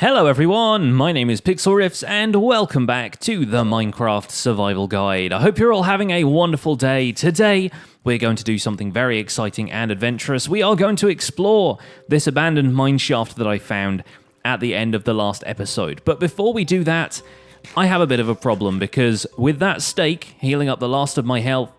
Hello everyone, my name is Pixlriffs and welcome back to the Minecraft Survival Guide. I hope you're all having a wonderful day. Today, we're going to do something very exciting and adventurous. We are going to explore this abandoned mineshaft that I found at the end of the last episode. But before we do that, I have a bit of a problem because with that steak healing up the last of my health,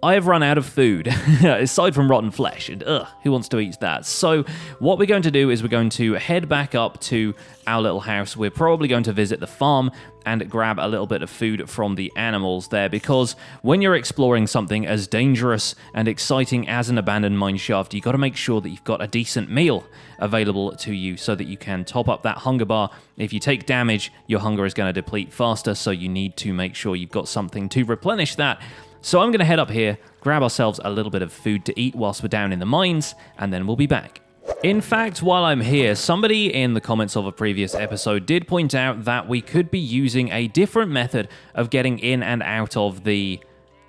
I have run out of food, aside from rotten flesh, and who wants to eat that? So what we're going to do is we're going to head back up to our little house. We're probably going to visit the farm and grab a little bit of food from the animals there, because when you're exploring something as dangerous and exciting as an abandoned mineshaft, you've got to make sure that you've got a decent meal available to you so that you can top up that hunger bar. If you take damage, your hunger is going to deplete faster, so you need to make sure you've got something to replenish that. So I'm going to head up here, grab ourselves a little bit of food to eat whilst we're down in the mines, and then we'll be back. In fact, while I'm here, somebody in the comments of a previous episode did point out that we could be using a different method of getting in and out of the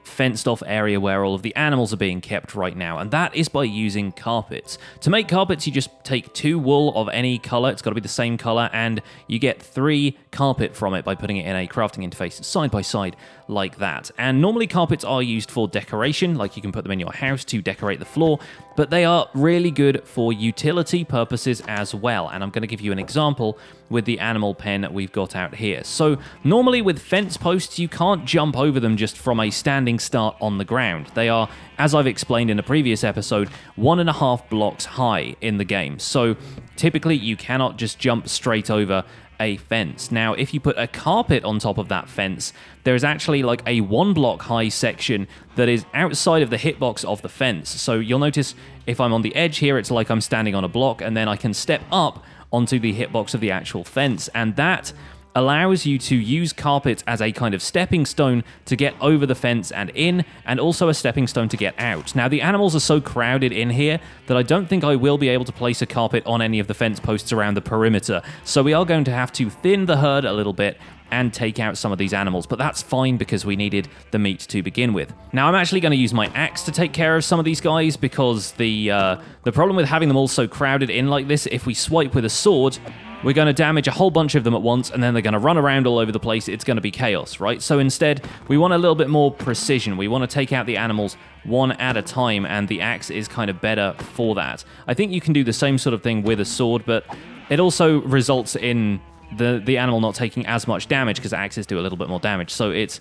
fenced off area where all of the animals are being kept right now, and that is by using carpets. To make carpets, you just take 2 wool of any color, it's got to be the same color, and you get 3 carpet from it by putting it in a crafting interface side by side like that. And normally carpets are used for decoration, like you can put them in your house to decorate the floor, but they are really good for utility purposes as well, and I'm going to give you an example with the animal pen we've got out here. So normally with fence posts, you can't jump over them just from a standing start on the ground. They are, as I've explained in a previous episode, 1.5 blocks high in the game. So typically you cannot just jump straight over a fence. Now, if you put a carpet on top of that fence, there is actually like a 1 block high section that is outside of the hitbox of the fence. So you'll notice if I'm on the edge here, it's like I'm standing on a block, and then I can step up onto the hitbox of the actual fence, and that allows you to use carpets as a kind of stepping stone to get over the fence and in, and also a stepping stone to get out. Now, the animals are so crowded in here that I don't think I will be able to place a carpet on any of the fence posts around the perimeter, so we are going to have to thin the herd a little bit and take out some of these animals, but that's fine because we needed the meat to begin with. Now, I'm actually going to use my axe to take care of some of these guys because the problem with having them all so crowded in like this, if we swipe with a sword, we're going to damage a whole bunch of them at once, and then they're going to run around all over the place. It's going to be chaos, right? So instead, we want a little bit more precision. We want to take out the animals one at a time, and the axe is kind of better for that. I think you can do the same sort of thing with a sword, but it also results in the animal not taking as much damage because axes do a little bit more damage. So it's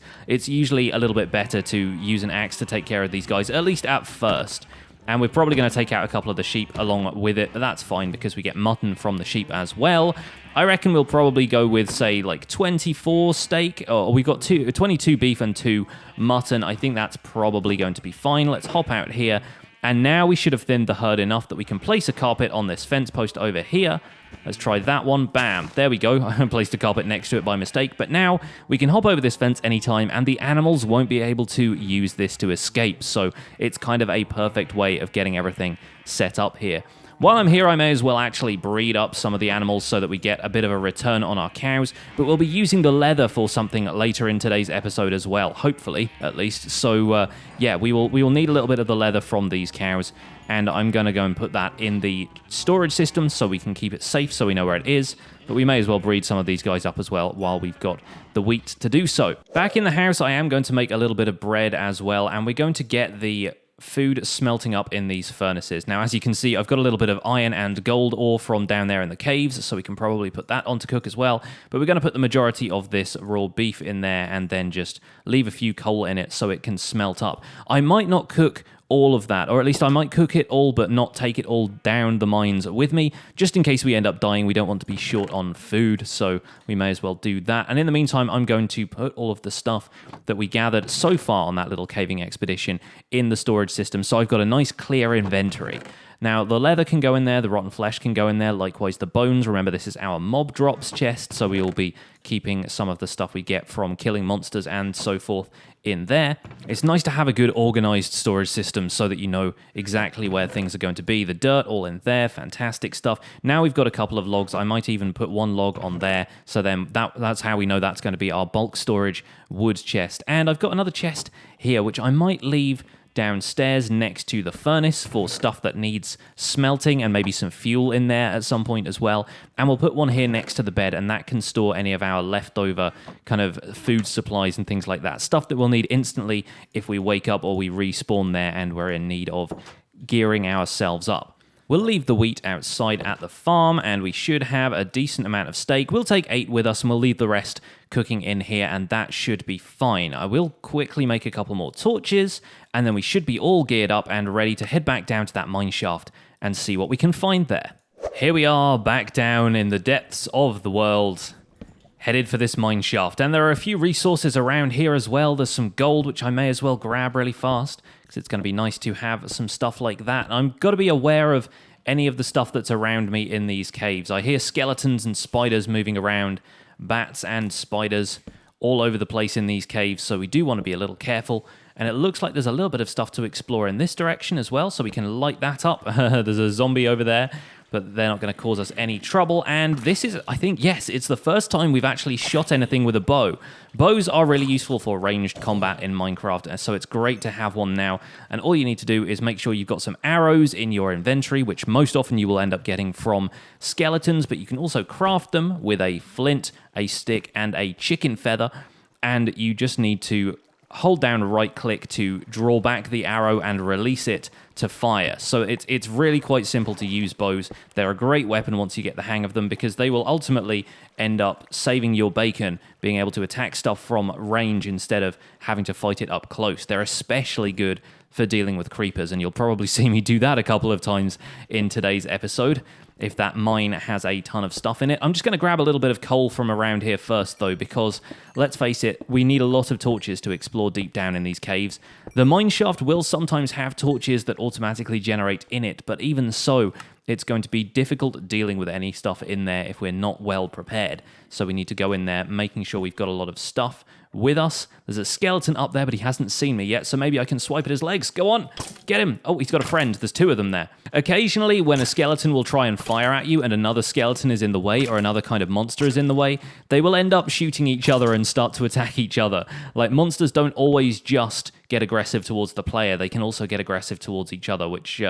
usually a little bit better to use an axe to take care of these guys, at least at first. And we're probably going to take out a couple of the sheep along with it, but that's fine because we get mutton from the sheep as well. I reckon we'll probably go with, say, like 24 steak, or we've got 22 beef and 2 mutton. I think that's probably going to be fine. Let's hop out here. And now we should have thinned the herd enough that we can place a carpet on this fence post over here. Let's try that one. Bam. There we go. I placed a carpet next to it by mistake. But now we can hop over this fence anytime, and the animals won't be able to use this to escape. So it's kind of a perfect way of getting everything set up here. While I'm here, I may as well actually breed up some of the animals so that we get a bit of a return on our cows, but we'll be using the leather for something later in today's episode as well, hopefully, at least. So, yeah, we will need a little bit of the leather from these cows, and I'm going to go and put that in the storage system so we can keep it safe so we know where it is, but we may as well breed some of these guys up as well while we've got the wheat to do so. Back in the house, I am going to make a little bit of bread as well, and we're going to get the food smelting up in these furnaces. Now, as you can see, I've got a little bit of iron and gold ore from down there in the caves, so we can probably put that on to cook as well, but we're going to put the majority of this raw beef in there and then just leave a few coal in it so it can smelt up. I might not cook all of that, or at least I might cook it all but not take it all down the mines with me, just in case we end up dying. We don't want to be short on food, so we may as well do that. And in the meantime, I'm going to put all of the stuff that we gathered so far on that little caving expedition in the storage system, so I've got a nice clear inventory. Now, the leather can go in there, the rotten flesh can go in there, likewise the bones. Remember, this is our mob drops chest, so we will be keeping some of the stuff we get from killing monsters and so forth in there. It's nice to have a good organized storage system so that you know exactly where things are going to be. The dirt all in there, fantastic stuff. Now we've got a couple of logs. I might even put 1 log on there, so then that's how we know that's going to be our bulk storage wood chest. And I've got another chest here, which I might leave downstairs next to the furnace for stuff that needs smelting and maybe some fuel in there at some point as well. And we'll put one here next to the bed, and that can store any of our leftover kind of food supplies and things like that. Stuff that we'll need instantly if we wake up or we respawn there and we're in need of gearing ourselves up. We'll leave the wheat outside at the farm, and we should have a decent amount of steak. We'll take 8 with us, and we'll leave the rest cooking in here, and that should be fine. I will quickly make a couple more torches, and then we should be all geared up and ready to head back down to that mine shaft and see what we can find there. Here we are, back down in the depths of the world, headed for this mine shaft. And there are a few resources around here as well. There's some gold, which I may as well grab really fast, because it's going to be nice to have some stuff like that. I'm got to be aware of any of the stuff that's around me in these caves. I hear skeletons and spiders moving around, bats and spiders all over the place in these caves, so we do want to be a little careful. And it looks like there's a little bit of stuff to explore in this direction as well, so we can light that up. There's a zombie over there, but they're not going to cause us any trouble. And this is, I think, yes, it's the first time we've actually shot anything with a bow. Bows are really useful for ranged combat in Minecraft, so it's great to have one now. And all you need to do is make sure you've got some arrows in your inventory, which most often you will end up getting from skeletons, but you can also craft them with a flint, a stick, and a chicken feather. And you just need to hold down right click to draw back the arrow and release it to fire. So it's really quite simple to use bows. They're a great weapon once you get the hang of them, because they will ultimately end up saving your bacon, being able to attack stuff from range instead of having to fight it up close. They're especially good for dealing with creepers, and you'll probably see me do that a couple of times in today's episode if that mine has a ton of stuff in it. I'm just going to grab a little bit of coal from around here first, though, because, let's face it, we need a lot of torches to explore deep down in these caves. The mine shaft will sometimes have torches that automatically generate in it, but even so, it's going to be difficult dealing with any stuff in there if we're not well prepared. So we need to go in there making sure we've got a lot of stuff with us. There's a skeleton up there, but he hasn't seen me yet, so maybe I can swipe at his legs. Go on, get him. Oh, he's got a friend. There's 2 of them there. Occasionally, when a skeleton will try and fire at you and another skeleton is in the way, or another kind of monster is in the way, they will end up shooting each other and start to attack each other. Like, monsters don't always just get aggressive towards the player. They can also get aggressive towards each other, which,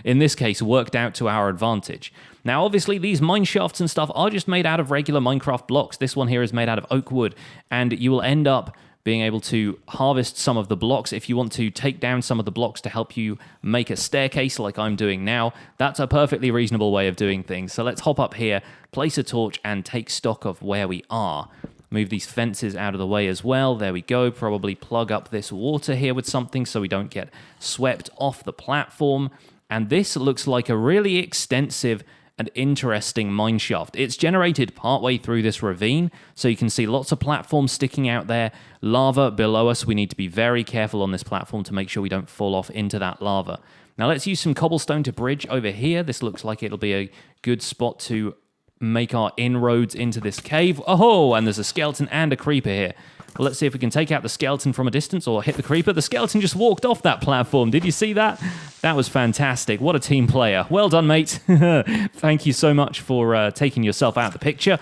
in this case, worked out to our advantage. Now, obviously, these mine shafts and stuff are just made out of regular Minecraft blocks. This one here is made out of oak wood, and you will end up being able to harvest some of the blocks. If you want to take down some of the blocks to help you make a staircase like I'm doing now, that's a perfectly reasonable way of doing things. So let's hop up here, place a torch, and take stock of where we are. Move these fences out of the way as well. There we go. Probably plug up this water here with something so we don't get swept off the platform. And this looks like a really extensive and interesting mine shaft. It's generated partway through this ravine, so you can see lots of platforms sticking out there, lava below us. We need to be very careful on this platform to make sure we don't fall off into that lava. Now let's use some cobblestone to bridge over here. This looks like it'll be a good spot to make our inroads into this cave. Oh, and there's a skeleton and a creeper here. Well, let's see if we can take out the skeleton from a distance or hit the creeper. The skeleton just walked off that platform. Did you see that? That was fantastic. What a team player. Well done, mate. Thank you so much for taking yourself out of the picture.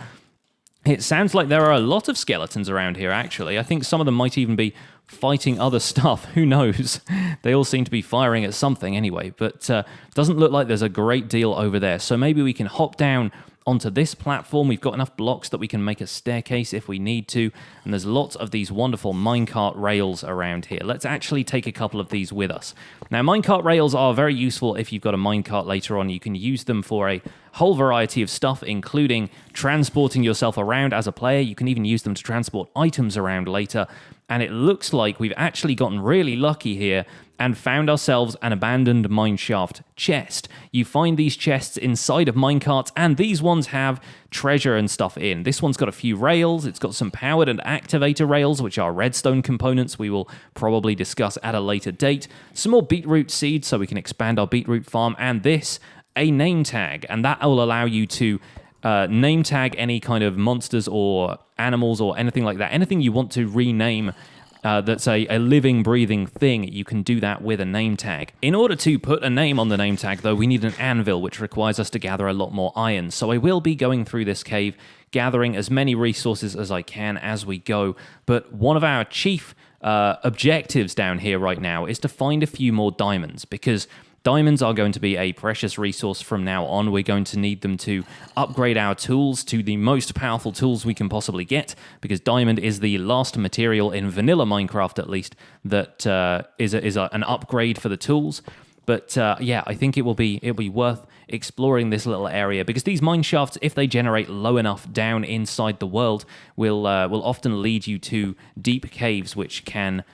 It sounds like there are a lot of skeletons around here, actually. I think some of them might even be fighting other stuff. Who knows? They all seem to be firing at something anyway, but doesn't look like there's a great deal over there. So maybe we can hop down onto this platform. We've got enough blocks that we can make a staircase if we need to, and there's lots of these wonderful minecart rails around here. Let's actually take a couple of these with us. Now, minecart rails are very useful if you've got a minecart later on. You can use them for a whole variety of stuff, including transporting yourself around as a player. You can even use them to transport items around later, and it looks like we've actually gotten really lucky here and found ourselves an abandoned mineshaft chest. You find these chests inside of minecarts, and these ones have treasure and stuff in. This one's got a few rails. It's got some powered and activator rails, which are redstone components we will probably discuss at a later date. Some more beetroot seeds so we can expand our beetroot farm, and this, a name tag, and that will allow you to name tag any kind of monsters or animals or anything like that. Anything you want to rename that's a living, breathing thing, you can do that with a name tag. In order to put a name on the name tag, though, we need an anvil, which requires us to gather a lot more iron. So I will be going through this cave, gathering as many resources as I can as we go. But one of our chief objectives down here right now is to find a few more diamonds, because diamonds are going to be a precious resource from now on. We're going to need them to upgrade our tools to the most powerful tools we can possibly get, because diamond is the last material in vanilla Minecraft, at least, that is an upgrade for the tools. But yeah, I think it'll be worth exploring this little area, because these mine shafts, if they generate low enough down inside the world, will often lead you to deep caves, which can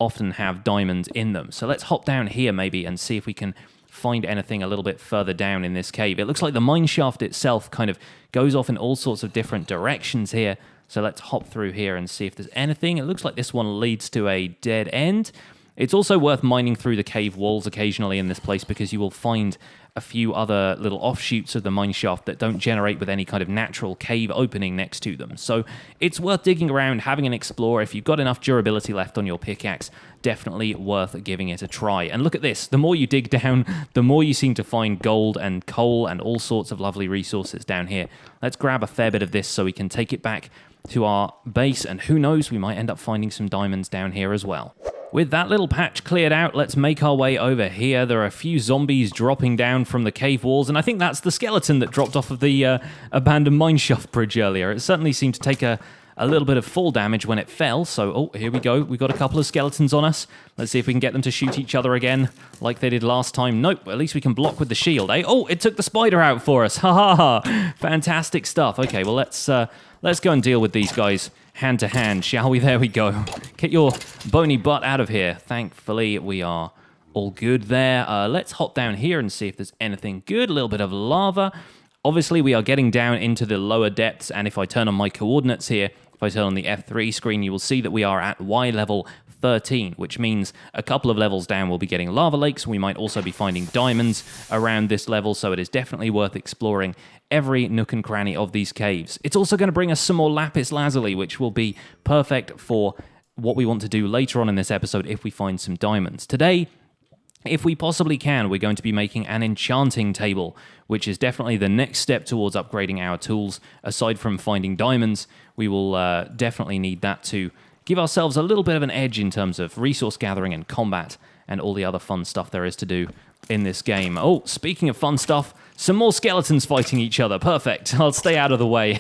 often have diamonds in them. So let's hop down here maybe and see if we can find anything a little bit further down in this cave. It looks like the mine shaft itself kind of goes off in all sorts of different directions here. So let's hop through here and see if there's anything. It looks like this one leads to a dead end. It's also worth mining through the cave walls occasionally in this place, because you will find a few other little offshoots of the mine shaft that don't generate with any kind of natural cave opening next to them. So it's worth digging around, having an explore. If you've got enough durability left on your pickaxe, definitely worth giving it a try. And look at this. The more you dig down, the more you seem to find gold and coal and all sorts of lovely resources down here. Let's grab a fair bit of this so we can take it back to our base, and who knows, we might end up finding some diamonds down here as well. With that little patch cleared out, let's make our way over here. There are a few zombies dropping down from the cave walls, and I think that's the skeleton that dropped off of the abandoned mineshaft bridge earlier. It certainly seemed to take a little bit of fall damage when it fell, so oh, here we go. We've got a couple of skeletons on us. Let's see if we can get them to shoot each other again like they did last time. Nope, at least we can block with the shield, eh? Oh, it took the spider out for us. Ha ha ha. Fantastic stuff. Okay, well, let's go and deal with these guys hand to hand, shall we? There we go. Get your bony butt out of here. Thankfully, we are all good there. Let's hop down here and see if there's anything good. A little bit of lava. Obviously, we are getting down into the lower depths, and if I turn on my coordinates here, if I turn on the F3 screen, you will see that we are at Y level 13, which means a couple of levels down we'll be getting lava lakes. We might also be finding diamonds around this level, so it is definitely worth exploring every nook and cranny of these caves. It's also going to bring us some more lapis lazuli, which will be perfect for what we want to do later on in this episode if we find some diamonds. Today, if we possibly can, we're going to be making an enchanting table, which is definitely the next step towards upgrading our tools. Aside from finding diamonds, we will definitely need that to give ourselves a little bit of an edge in terms of resource gathering and combat and all the other fun stuff there is to do in this game. Oh, speaking of fun stuff, some more skeletons fighting each other. Perfect. I'll stay out of the way.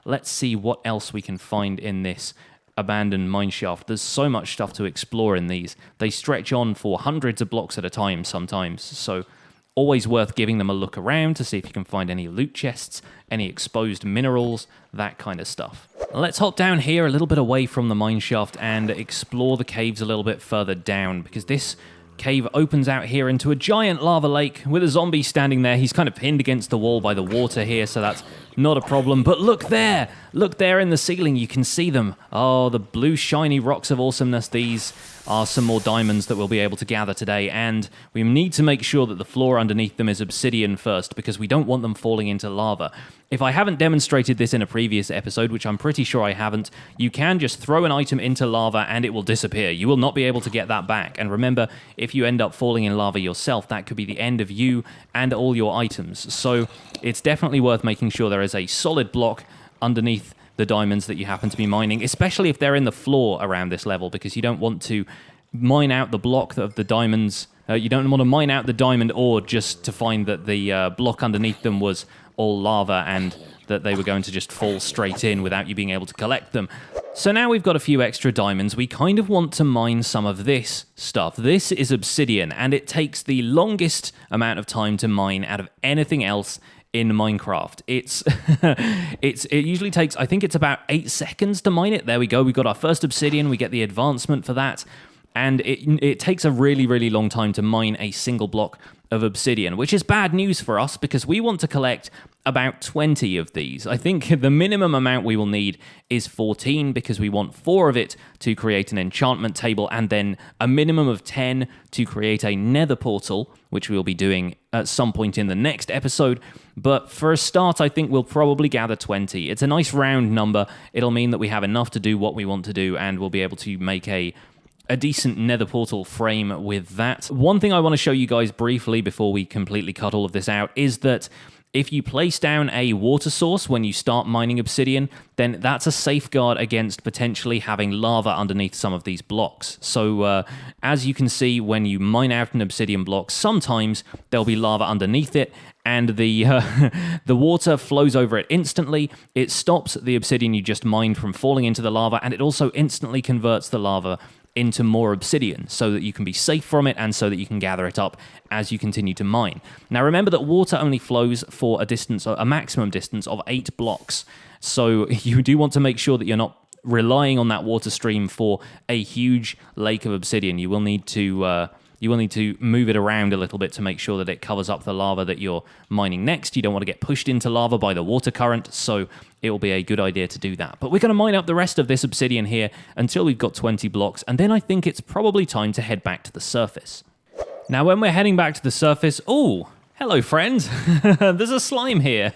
Let's see what else we can find in this abandoned mineshaft. There's so much stuff to explore in these. They stretch on for hundreds of blocks at a time sometimes, so always worth giving them a look around to see if you can find any loot chests, any exposed minerals, that kind of stuff. Let's hop down here a little bit away from the mineshaft and explore the caves a little bit further down, because this cave opens out here into a giant lava lake with a zombie standing there. He's kind of pinned against the wall by the water here, so that's not a problem. But look there in the ceiling, you can see them. Oh, the blue shiny rocks of awesomeness. These are some more diamonds that we'll be able to gather today, and we need to make sure that the floor underneath them is obsidian first, because we don't want them falling into lava. If I haven't demonstrated this in a previous episode, which I'm pretty sure I haven't, you can just throw an item into lava and it will disappear. You will not be able to get that back. And remember, if you end up falling in lava yourself, that could be the end of you and all your items. So it's definitely worth making sure there is a solid block underneath the diamonds that you happen to be mining, especially if they're in the floor around this level, because you don't want to mine out the block of the diamonds. You don't want to mine out the diamond ore just to find that the block underneath them was all lava and that they were going to just fall straight in without you being able to collect them. So now we've got a few extra diamonds, we kind of want to mine some of this stuff. This is obsidian, and it takes the longest amount of time to mine out of anything else in Minecraft. It usually takes, I think it's about 8 seconds to mine it. There we go, we got our first obsidian, we get the advancement for that, and it takes a really, really long time to mine a single block of obsidian, which is bad news for us because we want to collect about 20 of these. I think the minimum amount we will need is 14 because we want 4 of it to create an enchantment table and then a minimum of 10 to create a nether portal, which we'll be doing at some point in the next episode. But for a start, I think we'll probably gather 20. It's a nice round number. It'll mean that we have enough to do what we want to do, and we'll be able to make a decent nether portal frame with that. One thing I want to show you guys briefly before we completely cut all of this out is that if you place down a water source when you start mining obsidian, then that's a safeguard against potentially having lava underneath some of these blocks. So as you can see, when you mine out an obsidian block, sometimes there'll be lava underneath it, and the water flows over it instantly. It stops the obsidian you just mined from falling into the lava, and it also instantly converts the lava into more obsidian so that you can be safe from it and so that you can gather it up as you continue to mine. Now remember that water only flows for a maximum distance of 8 blocks. So you do want to make sure that you're not relying on that water stream for a huge lake of obsidian. You will need to move it around a little bit to make sure that it covers up the lava that you're mining next. You don't want to get pushed into lava by the water current, so it will be a good idea to do that. But we're going to mine up the rest of this obsidian here until we've got 20 blocks, and then I think it's probably time to head back to the surface. Now, when we're heading back to the surface... Oh, hello, friend. There's a slime here.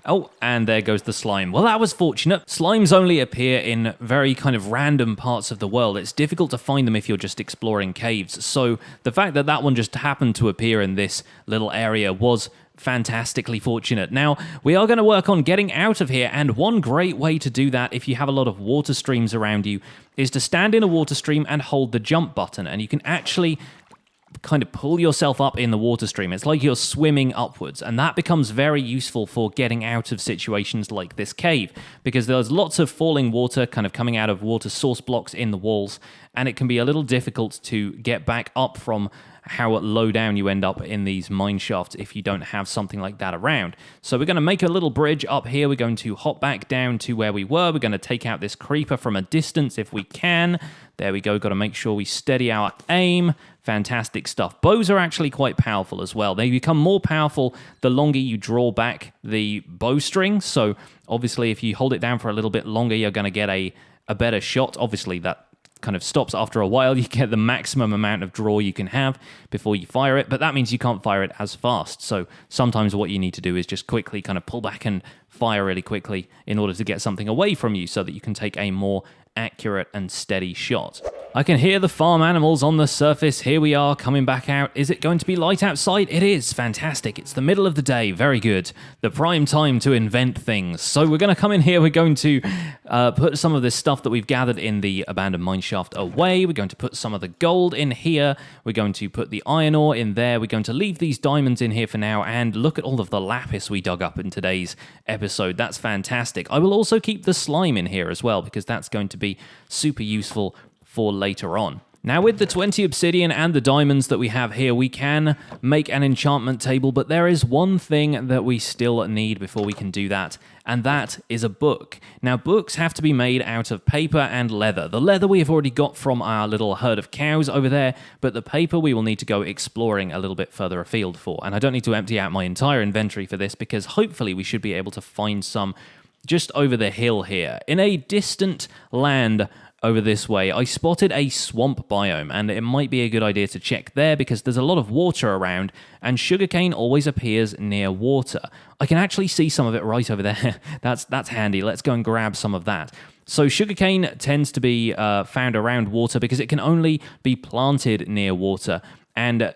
Oh, and there goes the slime. Well, that was fortunate. Slimes only appear in very kind of random parts of the world. It's difficult to find them if you're just exploring caves. So the fact that that one just happened to appear in this little area was fantastically fortunate. Now, we are going to work on getting out of here, and one great way to do that if you have a lot of water streams around you is to stand in a water stream and hold the jump button, and you can actually kind of pull yourself up in the water stream. It's like you're swimming upwards, and that becomes very useful for getting out of situations like this cave, because there's lots of falling water kind of coming out of water source blocks in the walls, and it can be a little difficult to get back up from how low down you end up in these mine shafts if you don't have something like that around. So we're going to make a little bridge up here. We're going to hop back down to where we were. We're going to take out this creeper from a distance if we can. There we go. Got to make sure we steady our aim. Fantastic stuff. Bows are actually quite powerful as well. They become more powerful the longer you draw back the bowstring. So obviously if you hold it down for a little bit longer, you're going to get a better shot. Obviously that kind of stops after a while. You get the maximum amount of draw you can have before you fire it, but that means you can't fire it as fast. So sometimes what you need to do is just quickly kind of pull back and fire really quickly in order to get something away from you so that you can take a more accurate and steady shot. I can hear the farm animals on the surface. Here we are coming back out. Is it going to be light outside? It is. Fantastic. It's the middle of the day. Very good. The prime time to invent things. So we're going to come in here. We're going to put some of this stuff that we've gathered in the abandoned mineshaft away. We're going to put some of the gold in here. We're going to put the iron ore in there. We're going to leave these diamonds in here for now. And look at all of the lapis we dug up in today's episode. That's fantastic. I will also keep the slime in here as well, because that's going to be super useful for later on. Now with the 20 obsidian and the diamonds that we have here, we can make an enchantment table, but there is one thing that we still need before we can do that, and that is a book. Now books have to be made out of paper and leather. The leather we have already got from our little herd of cows over there, but the paper we will need to go exploring a little bit further afield for. And I don't need to empty out my entire inventory for this, because hopefully we should be able to find some just over the hill here. In a distant land over this way, I spotted a swamp biome, and it might be a good idea to check there because there's a lot of water around, and sugarcane always appears near water. I can actually see some of it right over there. That's handy. Let's go and grab some of that. So sugarcane tends to be found around water because it can only be planted near water, and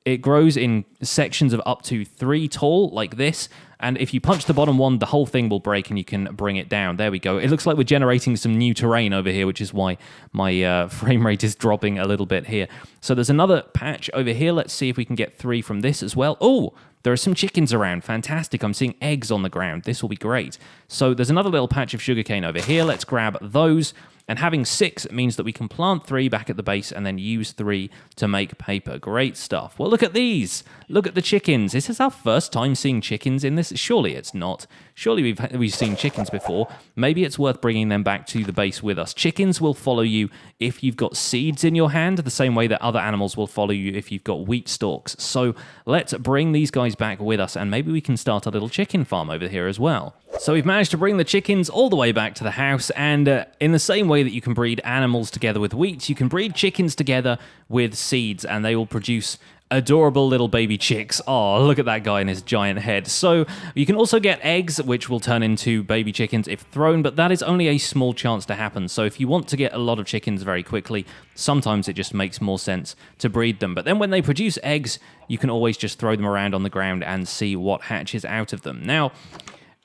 it grows in sections of up to 3 tall, like this. And if you punch the bottom one, the whole thing will break and you can bring it down. There we go. It looks like we're generating some new terrain over here, which is why my frame rate is dropping a little bit here. So there's another patch over here. Let's see if we can get 3 from this as well. Oh, there are some chickens around. Fantastic. I'm seeing eggs on the ground. This will be great. So there's another little patch of sugarcane over here. Let's grab those. And having 6 means that we can plant 3 back at the base and then use 3 to make paper. Great stuff. Well, look at these. Look at the chickens. Is this our first time seeing chickens in this? Surely it's not. Surely we've seen chickens before. Maybe it's worth bringing them back to the base with us. Chickens will follow you if you've got seeds in your hand, the same way that other animals will follow you if you've got wheat stalks. So let's bring these guys guys back with us, and maybe we can start a little chicken farm over here as well. So we've managed to bring the chickens all the way back to the house, and in the same way that you can breed animals together with wheat, you can breed chickens together with seeds, and they will produce adorable little baby chicks. Oh, look at that guy and his giant head. So you can also get eggs, which will turn into baby chickens if thrown, but that is only a small chance to happen. So if you want to get a lot of chickens very quickly, sometimes it just makes more sense to breed them. But then when they produce eggs, you can always just throw them around on the ground and see what hatches out of them. Now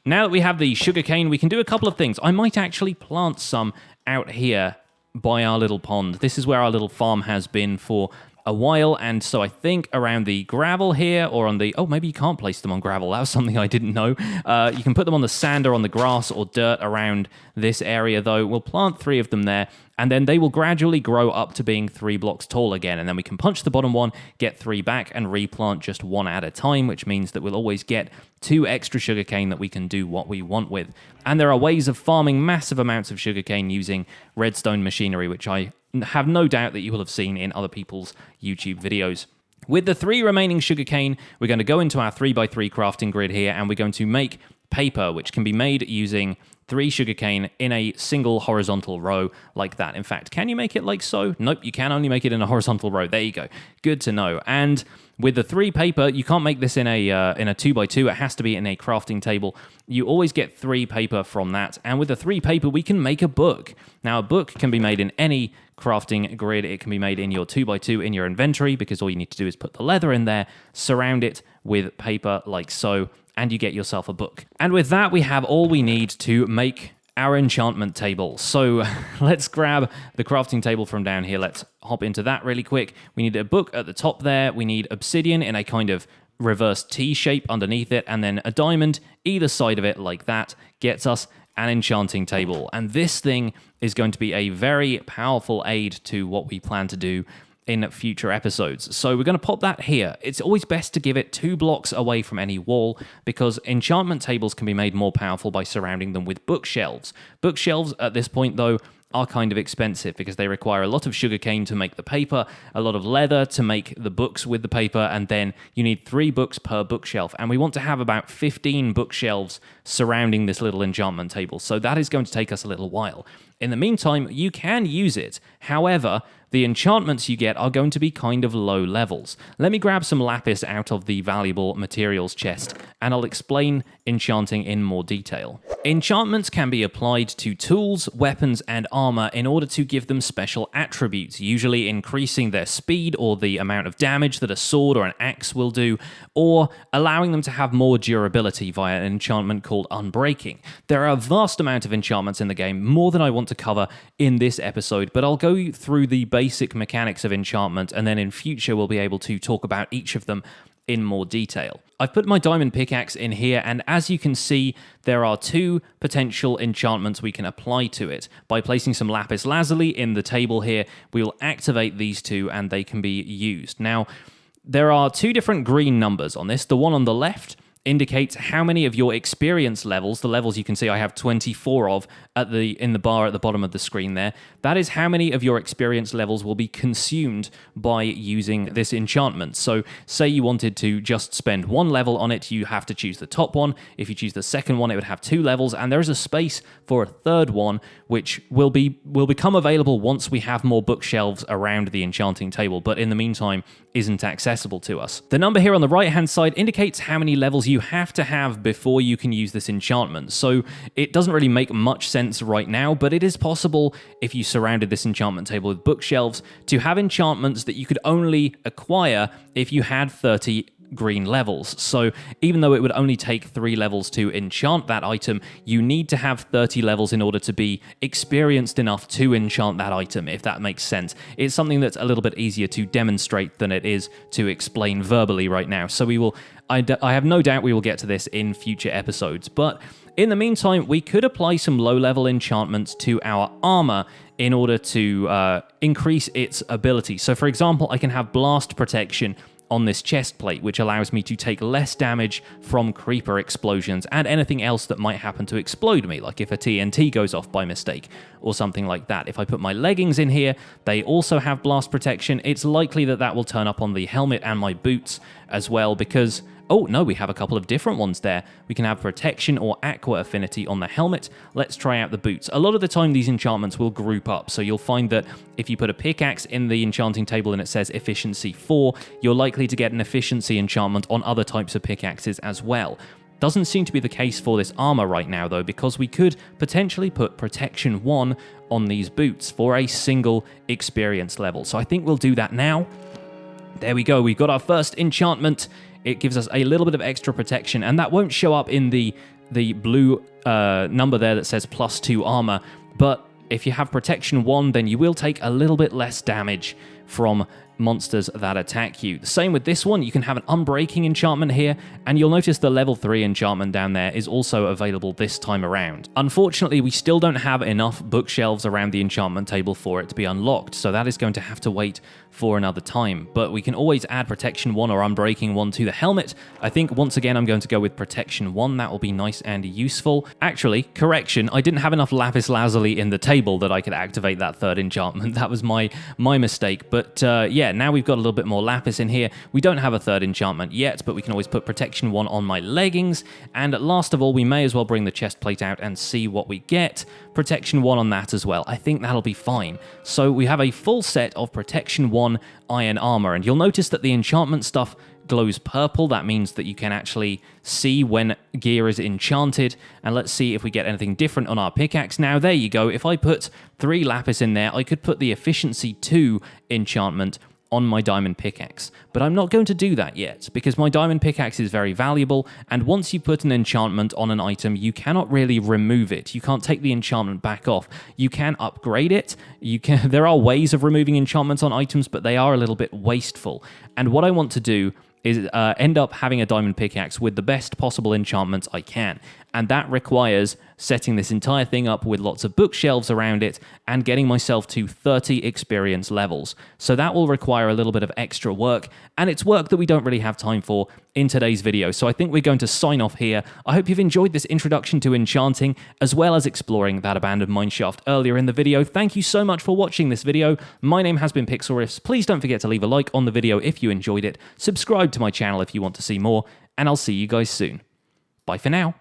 that we have the sugarcane, we can do a couple of things. I might actually plant some out here by our little pond. This is where our little farm has been for a while, and so I think around the gravel here, or on the... Oh, maybe you can't place them on gravel. That was something I didn't know. You can put them on the sand or on the grass or dirt around this area, though. We'll plant 3 of them there, and then they will gradually grow up to being 3 blocks tall again, and then we can punch the bottom one, get 3 back, and replant just 1 at a time, which means that we'll always get 2 extra sugarcane that we can do what we want with. And there are ways of farming massive amounts of sugarcane using redstone machinery, which I have no doubt that you will have seen in other people's YouTube videos. With the 3 remaining sugarcane, we're going to go into our 3x3 crafting grid here, and we're going to make paper, which can be made using 3 sugarcane in a single horizontal row like that. In fact, can you make it like so? Nope, you can only make it in a horizontal row. There you go. Good to know. And with the 3 paper, you can't make this in a 2x2. It has to be in a crafting table. You always get 3 paper from that. And with the 3 paper, we can make a book. Now, a book can be made in any crafting grid. It can be made in your 2x2 in your inventory, because all you need to do is put the leather in there, surround it with paper like so, and you get yourself a book. And with that, we have all we need to make our enchantment table. So let's grab the crafting table from down here. Let's hop into that really quick. We need a book at the top there. We need obsidian in a kind of reverse T shape underneath it, and then a diamond either side of it like that gets us an enchanting table. And this thing is going to be a very powerful aid to what we plan to do in future episodes. So we're going to pop that here. It's always best to give it 2 blocks away from any wall, because enchantment tables can be made more powerful by surrounding them with bookshelves. Bookshelves at this point, though, are kind of expensive because they require a lot of sugarcane to make the paper, a lot of leather to make the books with the paper, and then you need 3 books per bookshelf. And we want to have about 15 bookshelves surrounding this little enchantment table, so that is going to take us a little while. In the meantime, you can use it. However, the enchantments you get are going to be kind of low levels. Let me grab some lapis out of the valuable materials chest, and I'll explain enchanting in more detail. Enchantments can be applied to tools, weapons, and armor in order to give them special attributes, usually increasing their speed or the amount of damage that a sword or an axe will do, or allowing them to have more durability via an enchantment called Unbreaking. There are a vast amount of enchantments in the game, more than I want to cover in this episode, but I'll go through the basic mechanics of enchantment, and then in future we'll be able to talk about each of them in more detail. I've put my diamond pickaxe in here, and as you can see, there are 2 potential enchantments we can apply to it. By placing some lapis lazuli in the table here, we will activate these 2 and they can be used. Now, there are 2 different green numbers on this. The one on the left indicates how many of your experience levels, the levels you can see I have 24 of in the bar at the bottom of the screen there, that is how many of your experience levels will be consumed by using this enchantment. So say you wanted to just spend 1 level on it, you have to choose the top one. If you choose the second one, it would have 2 levels, and there is a space for a third one, which will become available once we have more bookshelves around the enchanting table, but in the meantime isn't accessible to us. The number here on the right hand side indicates how many levels you have to have before you can use this enchantment. So it doesn't really make much sense right now, but it is possible, if you surrounded this enchantment table with bookshelves, to have enchantments that you could only acquire if you had 30 green levels. So even though it would only take 3 levels to enchant that item, you need to have 30 levels in order to be experienced enough to enchant that item, if that makes sense. It's something that's a little bit easier to demonstrate than it is to explain verbally right now. So I have no doubt we will get to this in future episodes, but in the meantime, we could apply some low-level enchantments to our armor in order to increase its ability. So for example, I can have blast protection on this chest plate, which allows me to take less damage from creeper explosions and anything else that might happen to explode me, like if a TNT goes off by mistake or something like that. If I put my leggings in here, they also have blast protection. It's likely that that will turn up on the helmet and my boots as well, because Oh, no, we have a couple of different ones there. We can have protection or aqua affinity on the helmet. Let's try out the boots. A lot of the time, these enchantments will group up, so you'll find that if you put a pickaxe in the enchanting table and it says efficiency 4, you're likely to get an efficiency enchantment on other types of pickaxes as well. Doesn't seem to be the case for this armor right now, though, because we could potentially put protection 1 on these boots for a single experience level. So I think we'll do that now. There we go. We've got our first enchantment. It gives us a little bit of extra protection, and that won't show up in the blue number there that says +2 armor, but if you have protection 1, then you will take a little bit less damage from monsters that attack you. The same with this one. You can have an Unbreaking enchantment here, and you'll notice the level 3 enchantment down there is also available this time around. Unfortunately, we still don't have enough bookshelves around the enchantment table for it to be unlocked, so that is going to have to wait for another time. But we can always add protection 1 or Unbreaking 1 to the helmet. I think once again I'm going to go with protection 1. That will be nice and useful. Actually, correction, I didn't have enough lapis lazuli in the table that I could activate that third enchantment. That was my mistake. But yeah, now we've got a little bit more lapis in here. We don't have a third enchantment yet, but we can always put protection 1 on my leggings. And last of all, we may as well bring the chest plate out and see what we get. Protection 1 on that as well. I think that'll be fine. So we have a full set of protection 1 iron armor, and you'll notice that the enchantment stuff glows purple. That means that you can actually see when gear is enchanted. And let's see if we get anything different on our pickaxe. Now, there you go. If I put 3 lapis in there, I could put the efficiency 2 enchantment on my diamond pickaxe. But I'm not going to do that yet, because my diamond pickaxe is very valuable, and once you put an enchantment on an item, you cannot really remove it. You can't take the enchantment back off. You can upgrade it. There are ways of removing enchantments on items, but they are a little bit wasteful. And what I want to do is end up having a diamond pickaxe with the best possible enchantments I can. And that requires setting this entire thing up with lots of bookshelves around it and getting myself to 30 experience levels. So that will require a little bit of extra work, and it's work that we don't really have time for in today's video. So I think we're going to sign off here. I hope you've enjoyed this introduction to enchanting, as well as exploring that abandoned mineshaft earlier in the video. Thank you so much for watching this video. My name has been Pixlriffs. Please don't forget to leave a like on the video if you enjoyed it. Subscribe to my channel if you want to see more, and I'll see you guys soon. Bye for now.